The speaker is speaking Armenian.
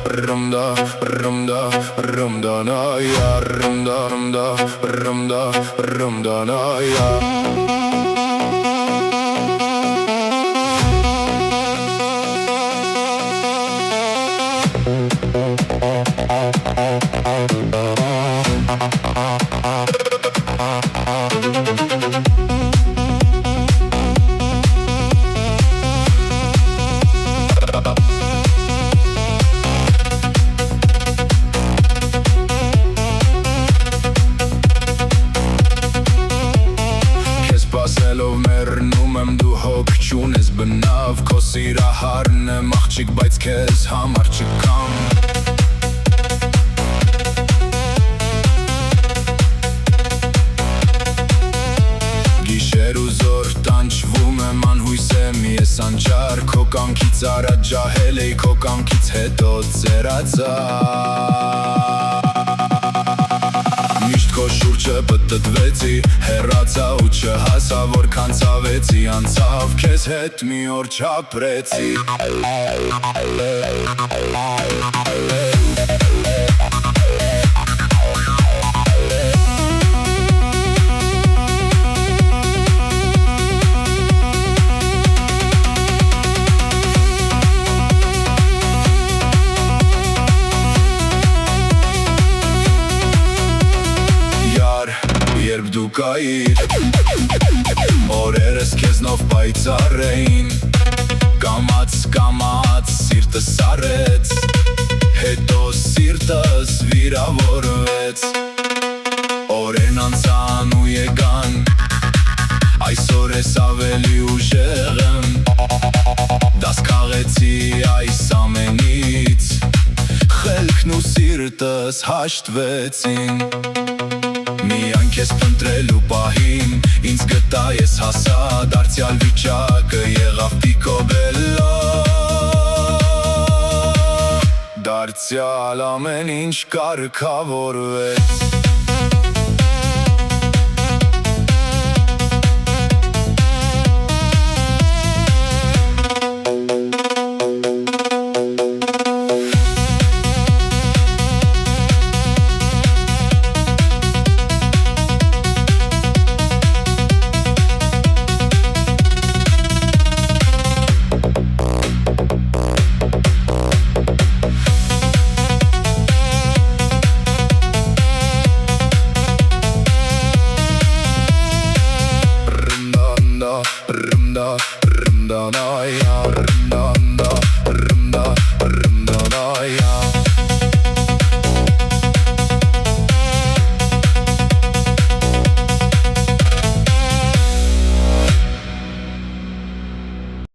rumda rumda rumda na ya rumda rumda rumda rumda na ya Սպասելով մեռնում եմ դու հոգ չունես բնավ Քո սիրահարն եմ աղջիկ բայց քեզ համար չկամ Գիշեր ու զոր տանջվում եմ անհույս եմ ես անճար Քո կամքից առաջ ջահել էի քո կամքից հետո ծերացա Միշտ քո շուրջը պտտվեցի Հեռացա ու չհասա Որքան ցավեցի անցավ Քեզ հետ մի օր չապրեցի Երբ դու կայիր Օրերս քեզնով պայծառ էին Կամաց-կամաց սիրտը սառեց Հետո սիրտս վիրավորվեց Օրեն անցան ու եկան Այսօր ես ավելի ուժեղ եմ Դաս քաղեցի այս ամենից Խելքն ու սիրտս հաշտվեցին Միայն քեզ փնտրելու պահին Ինձ գտա ես հասա Դարձյալ վիճակը եղավ Picobello Դարձյալ ամեն ինչ կարգավորվեց Rumda, rumda na ya rumda